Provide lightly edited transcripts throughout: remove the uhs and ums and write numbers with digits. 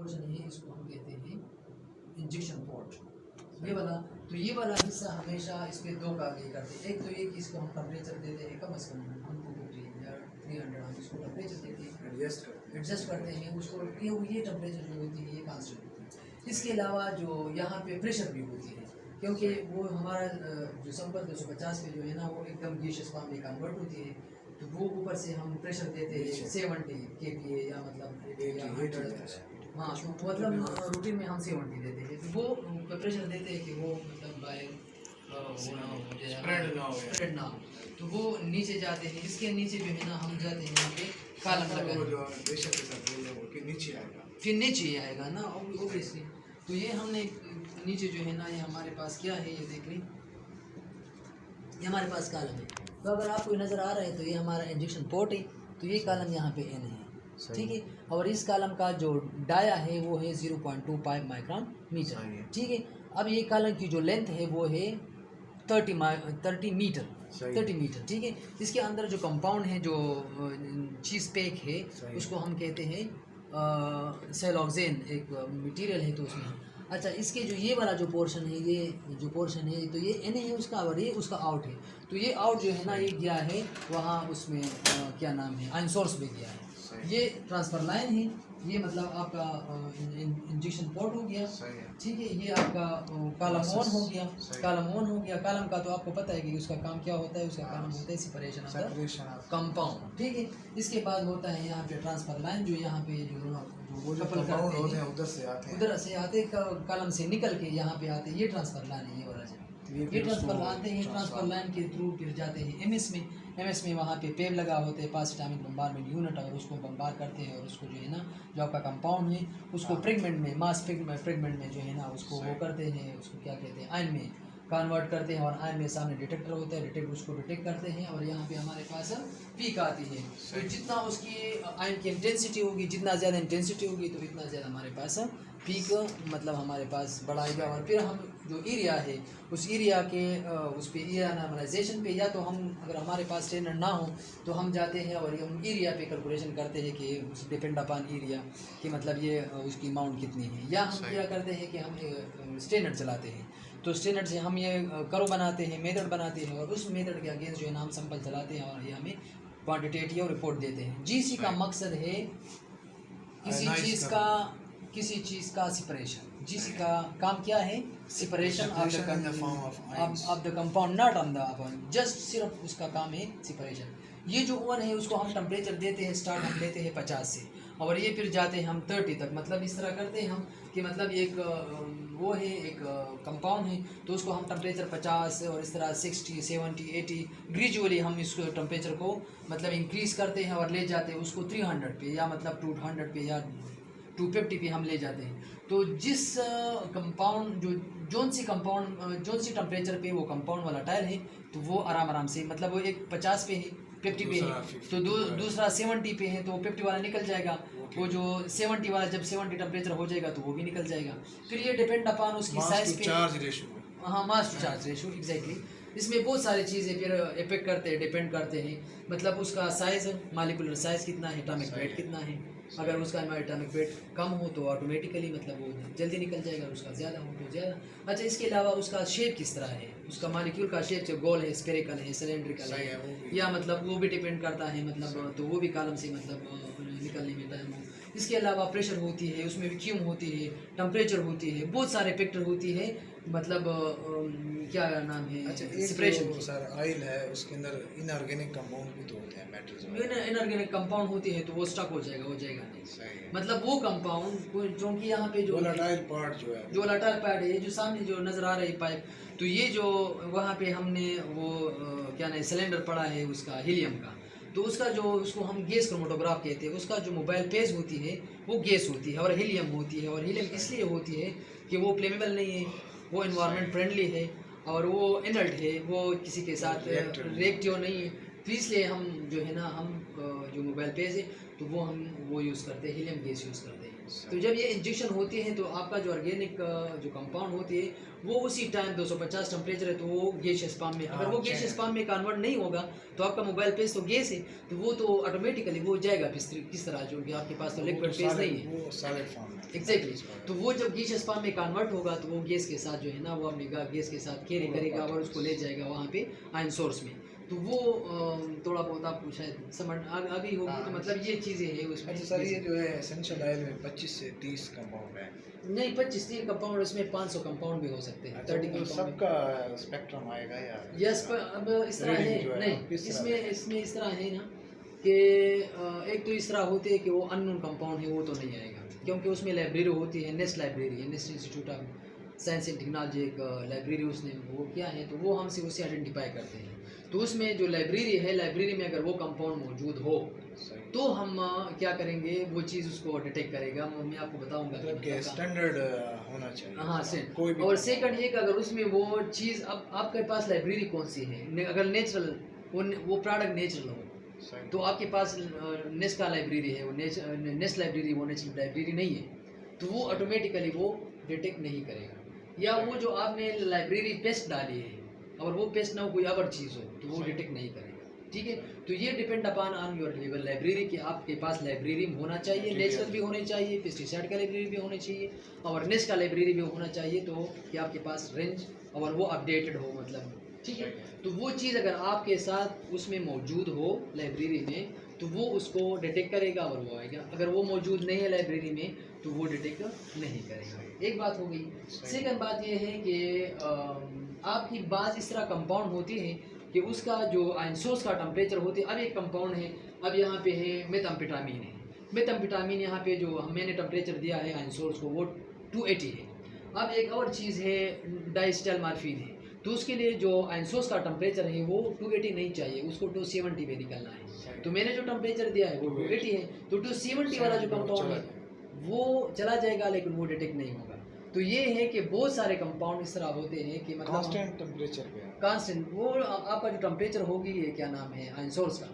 Portion है इसको हम कहते हैं इंजेक्शन पोर्ट, ये वाला। तो ये वाला हिस्सा हमेशा इस पर दो कार्य करते हैं। एक तो ये कि इसको हम टेम्परेचर देते हैं कम से कम हम 250 या 300 हम इसको टेम्परेचर देते हैं, एडजस्ट करते हैं उसको। ये टेम्परेचर जो होती है ये कांस्टेंट होती है। इसके अलावा जो यहाँ पे प्रेशर भी होती है, क्योंकि वो हमारा जो संपर्क 250 पे जो है ना वो एकदम गैसियस फॉर्म में कन्वर्ट होती है, तो वो ऊपर से हम प्रेशर देते हैं 70 kPa या मतलब हाँ, तो मतलब रूटीन में हम 70 देते हैं, तो वो प्रेशर देते हैं कि वो मतलब बाय स्प्रेड ना हो, तो वो नीचे जाते हैं। इसके नीचे जो है ना हम जाते हैं यहाँ पे कॉलम लगा फिर नीचे आएगा ना ओब्वियसली। तो ये हमने नीचे जो है ना ये हमारे पास क्या है ये देख लें, ये हमारे पास कॉलम है। तो अगर आपको नज़र आ रहा है तो ये हमारा इंजेक्शन पोर्ट है, तो ये कॉलम यहाँ पे एन है, ठीक है। और इस कॉलम का जो डाया है वो है 0.25 माइक्रोन मीटर, ठीक है। अब ये कॉलम की जो लेंथ है वो है 30 मीटर, 30 मीटर, ठीक है। इसके अंदर जो कंपाउंड है जो चीज़ पैक है उसको हम कहते हैं सेलॉक्सेन, एक मटेरियल है तो उसमें। अच्छा, इसके जो ये वाला जो पोर्शन है, ये जो पोर्शन है तो ये एन है उसका और ये उसका आउट है। तो ये आउट जो है ना ये गया है वहाँ उसमें क्या नाम है आयन सोर्स में गया है। ये ट्रांसफर लाइन है, ये मतलब आपका इंजेक्शन पोर्ट हो गया, ठीक है। ये आपका कॉलम ऑन हो गया, कॉलम ऑन हो गया। कॉलम का तो आपको पता है कि उसका काम क्या होता है, उसका काम होता है सेपरेशन ऑफ कंपाउंड, ठीक है। इसके बाद होता है यहाँ पे ट्रांसफर लाइन, जो यहाँ पे जो कपल करते हैं उधर से आते कॉलम से निकल के यहाँ पे आते, ये ट्रांसफर लाइन है, ये वाला ये ट्रांसफर लाते हैं। ट्रांसफर लाइन के थ्रू फिर जाते हैं एमएस में वहाँ पे पेब लगा होते हैं 5 एटॉमिक बम्बारमेंट यूनिट, और उसको बम्बार करते हैं और उसको जो है ना जो आपका कंपाउंड है उसको फ्रेगमेंट में मास फ्रेगमेंट में जो है ना उसको वो करते हैं, उसको क्या कहते हैं आयन में कन्वर्ट करते हैं। और आयन में सामने डिटेक्टर होता है, डिटेक्टर उसको डिटेक्ट करते हैं और यहाँ पे हमारे पास पीक आती है। तो जितना उसकी आयन की इंटेंसिटी होगी, जितना ज़्यादा इंटेंसिटी होगी तो इतना ज़्यादा हमारे पास पीक मतलब हमारे पास बढ़ाएगा। और फिर हम जो एरिया है उस एरिया के उस पर एरिया नॉर्मलाइजेशन पे, या तो हम अगर हमारे पास स्टैंडर्ड ना हो तो हम जाते हैं और हम एरिया पे कैलकुलेशन करते हैं कि उस डिपेंड अपॉन एरिया कि मतलब ये उसकी अमाउंट कितनी है। या हम क्या करते हैं कि हम स्टैंडर्ड चलाते हैं, तो स्टैंडर्ड से हम ये कर्व बनाते हैं, मेथड बनाते हैं और उस मेथड के अगेंस्ट जो है ना हम सैंपल चलाते हैं और ये हमें क्वांटिटेटिव रिपोर्ट देते हैं। जीसी का मकसद है किसी चीज़ का सेपरेशन। जीसी का काम क्या है? Separation of the compound, not on the upon, just सिर्फ उसका काम है सेपरेशन। ये जो ओवन है उसको हम टेम्परेचर देते हैं, स्टार्ट हम लेते हैं 50 से और ये फिर जाते हैं हम 30 तक। मतलब इस तरह करते हैं हम कि मतलब एक वो है एक कंपाउंड है तो उसको हम टेम्परेचर 50 और इस तरह 60, 70, 80 ग्रेजुअली हम इसको टेम्परेचर को मतलब इंक्रीज़ करते हैं और ले जाते हैं उसको 300 पे या मतलब 200 पे या 250 पे हम ले जाते हैं। तो जिस कंपाउंड जोन सी टेम्परेचर पे वो कंपाउंड वाला टायर है तो वो आराम से मतलब वो एक 50 पे है, 50 पे है तो दूसरा 70 पे है तो 50 वाला निकल जाएगा। वो जो 70 वाला जब 70 टेम्परेचर हो जाएगा तो वो भी निकल जाएगा। फिर ये डिपेंड अपॉन उसकी साइज पे, हाँ मास टू चार्ज रेशो एग्जैक्टली। इसमें बहुत सारी चीज़ें फिर इफेक्ट करते हैं, डिपेंड करते हैं। मतलब उसका साइज़, मालिकुलर साइज़ कितना है, एटॉमिक वेट कितना है। अगर उसका एटॉमिक वेट कम हो तो ऑटोमेटिकली मतलब वो जल्दी निकल जाएगा, उसका ज़्यादा हो तो ज़्यादा। अच्छा, इसके अलावा उसका शेप किस तरह है, उसका मालिक्यूल का शेप जो गोल है, स्फेरिकल है, सिलेंड्रिकल है या मतलब वो भी डिपेंड करता है। मतलब तो वो भी कॉलम से मतलब निकलने में टाइम हो। इसके अलावा प्रेशर होती है, उसमें वैक्यूम होती है, टेम्परेचर होती है, बहुत सारे फैक्टर होती है। मतलब क्या नाम है, अच्छा सेपरेशन सर ऑयल है उसके अंदर इनऑर्गेनिक कंपाउंड भी तो होते हैं, मेटल्स इनऑर्गेनिक कंपाउंड होती है तो वो स्टक हो जाएगा नहीं। सही है। मतलब वो कंपाउंड जो कि यहाँ पे जो वोलेटाइल पार्ट जो है, जो वोलेटाइल पार्ट है, जो सामने जो नज़र आ रही पाइप, तो ये जो वहाँ पे हमने वो क्या नाम सिलेंडर पड़ा है उसका हीलियम का, तो उसका जो उसको हम गैस क्रोमेटोग्राफ कहते हैं। उसका जो मोबाइल फेज होती है वो गैस होती है और हीलियम होती है। और हीलियम इसलिए होती है कि वो फ्लेमेबल नहीं है, वो इन्वायरमेंट फ्रेंडली है और वो इनर्ट है, वो किसी के साथ रिएक्टिव नहीं है। तो इसलिए हम जो है ना हम जो मोबाइल पेज है तो वो हम वो यूज़ करते हैं, हीलियम गैस यूज़ करते हैं। तो जब ये इंजेक्शन होती है तो आपका जो ऑर्गेनिक जो कंपाउंड होती है वो उसी टाइम 250 टेम्परेचर है तो वो गैसियस फॉर्म में, अगर वो गैसियस फॉर्म में कन्वर्ट नहीं होगा तो आपका मोबाइल पेज तो गैस है तो वो तो ऑटोमेटिकली वो जाएगा किस तरह, जो कि आपके पास तो लिक्विड पेज नहीं है, वो सॉलिड फॉर्म में। एग्जैक्टली। तो वो जब गैसियस फॉर्म में कन्वर्ट होगा तो वो गैस के साथ जो है ना वो अपने गैस के साथ कैरी करेगा और उसको ले जाएगा वहाँ पे आयन सोर्स में। तो वो थोड़ा बहुत आपको शायद समझ आ गई होगी। तो मतलब ये चीज़ें हैं उसमें। अच्छा सर, ये जो है एसेंशियल ऑयल में 25 से 30 कंपाउंड है। नहीं 25-30 कंपाउंड, इसमें 500 कंपाउंड भी हो सकते हैं। अच्छा, 30 तो कंपाउंड सबका स्पेक्ट्रम आएगा या? यस, पर अब इस तरह है Reading जो है, नहीं, किस तरह इसमें इस तरह है ना कि एक तो इस तरह होते हैं कि वो अननोन कंपाउंड है वो तो नहीं आएगा, क्योंकि उसमें लाइब्रेरी होती है, नेस्ट लाइब्रेरी है, nest institute of science and technology एक लाइब्रेरी उसने वो क्या है तो वो हमसे उससे आइडेंटिफाई करते हैं। तो उसमें जो लाइब्रेरी है, लाइब्रेरी में अगर वो कंपाउंड मौजूद हो तो हम क्या करेंगे, वो चीज़ उसको डिटेक्ट करेगा। मैं आपको बताऊंगा मतलब कि स्टैंडर्ड होना चाहिए। हाँ सेम। कोई भी और सेकंड ये कि अगर उसमें वो चीज़, अब आपके पास लाइब्रेरी कौन सी है, अगर नेचुरल वो प्रोडक्ट नेचुरल हो तो आपके पास नेस्ट का लाइब्रेरी है, वो नेस्ट लाइब्रेरी वो नेचुरल लाइब्रेरी नहीं है तो वो ऑटोमेटिकली वो डिटेक्ट नहीं करेगा। या वो जो आपने लाइब्रेरी पेस्ट डाली है और वो पेस्ट ना हो कोई अदर चीज़ हो तो वो डिटेक्ट नहीं करेगा। ठीक है, तो ये depend upon on your level library कि आपके पास लाइब्रेरी होना चाहिए, नेचुरल भी होने चाहिए, पेस्टिसाइड का लाइब्रेरी भी होना चाहिए और नेस्ट का लाइब्रेरी भी होना चाहिए, तो कि आपके पास रेंज और वो अपडेटेड हो मतलब। ठीक है, तो वो चीज़ अगर आपके साथ उसमें मौजूद हो लाइब्रेरी में तो वो उसको डिटेक्ट करेगा और वो आएगा। अगर वो मौजूद नहीं है लाइब्रेरी में तो वो डिटेक्ट नहीं करेगा। एक बात हो गई। सेकंड बात ये है कि आपकी बात इस तरह कंपाउंड होती है कि उसका जो आयन सोर्स का टेम्परेचर होती है। अब एक कंपाउंड है, अब यहाँ पे है मेथाम्फेटामिन है। मेथाम्फेटामिन यहाँ पे जो मैंने टेम्परेचर दिया है आयन सोर्स को वो 280 है। अब एक और चीज़ है डाइस्टाइल मार्फिन है, तो उसके लिए जो आयन सोर्स का टेम्परेचर है वो 280 नहीं चाहिए, उसको 270 पे निकलना है। तो मैंने जो टेम्परेचर दिया है वो 280 है, तो 270 वाला जो कंपाउंड है वो चला जाएगा लेकिन वो डिटेक्ट नहीं होगा। तो ये है कि बहुत सारे कंपाउंड इस तरह होते हैं कि मतलब कांस्टेंट टेम्परेचर पे कांस्टेंट, वो आपका जो टेम्परेचर होगी ये क्या नाम है आयन सोर्स का,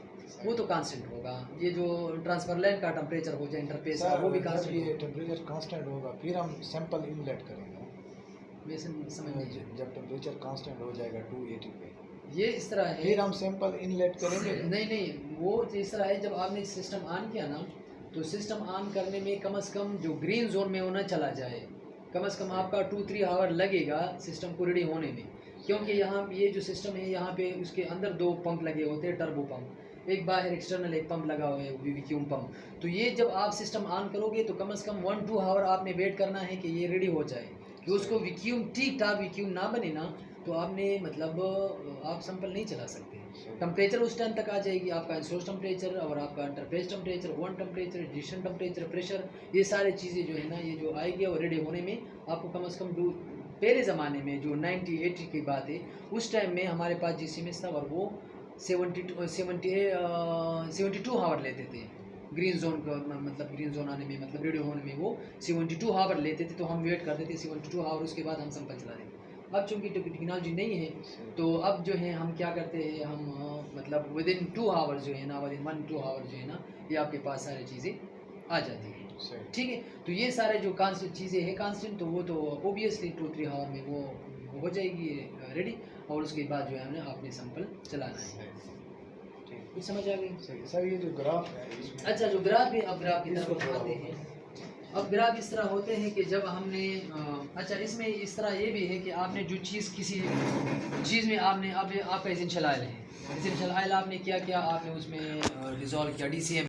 वो तो कांस्टेंट होगा। ये जो ट्रांसफर लाइन का टेम्परेचर हो जाए इंटरफेस का वो भी कांस्टेंट। ये टेम्परेचर कांस्टेंट होगा फिर हम सैंपल इनलेट करेंगे। समझ लीजिए जब टेम्परेचर कांस्टेंट हो जाएगा 280 पे ये इस तरह है, फिर हम सैंपल इनलेट करेंगे। नहीं वो इस तरह है, जब आपने सिस्टम ऑन किया ना तो सिस्टम ऑन करने में कम से कम जो ग्रीन जोन में होना चला जाए, कम से कम आपका 2-3 आवर लगेगा सिस्टम को रेडी होने में, क्योंकि यहाँ ये जो सिस्टम है यहाँ पे उसके अंदर 2 पंप लगे होते हैं, टर्बो पंप, एक बाहर एक्सटर्नल एक पंप लगा हुआ है वैक्यूम पंप। तो ये जब आप सिस्टम ऑन करोगे तो कम से कम 1-2 आवर आपने वेट करना है कि ये रेडी हो जाए, कि उसको वैक्यूम ठीक ठाक वैक्यूम ना बने ना तो आपने मतलब आप सैंपल नहीं चला सकते। टेम्परेचर उस टाइम तक आ जाएगी आपका सोर्स टेम्परेचर और आपका interface temperature, one temperature, distance temperature, pressure, ये सारी चीज़ें जो है ना ये जो आएगी और रेडी होने में आपको कम से कम पहले ज़माने में जो 90-80 की बात है उस टाइम में हमारे पास GCMS था और वो 72 आवर लेते थे ग्रीन जोन का, मतलब ग्रीन जोन आने में मतलब रेडी होने में वो 72 आवर लेते थे। तो हम वेट करते थे 72 आवर, उसके बाद हम सैंपल चला देते। अब चूँकि टेक्नोलॉजी नहीं है तो अब जो है हम क्या करते हैं, हम मतलब विदिन 2 आवर्स जो है ना, विदिन 1-2 आवर्स जो है ना ये आपके पास सारी चीज़ें आ जाती हैं। ठीक है, तो ये सारे जो कांस्टेंट चीज़ें हैं कांस्टेंट, तो वो तो ओबियसली 2-3 आवर में वो हो जाएगी रेडी, और उसके बाद जो है हमने आपने सैंपल चलाना है। कुछ समझ आ गई सर? ये जो ग्राफ है अच्छा जो ग्राफ है, अब ग्राफ की तरफ आते हैं। अब ग्राफ इस तरह होते हैं कि जब हमने अच्छा इसमें इस तरह ये भी है कि आपने जो चीज़ किसी चीज़ में आपने अब आपका एसेंशियल ऑयल है, एसेंशियल ऑयल आपने क्या किया, आपने उसमें डिज़ोल्व किया DCM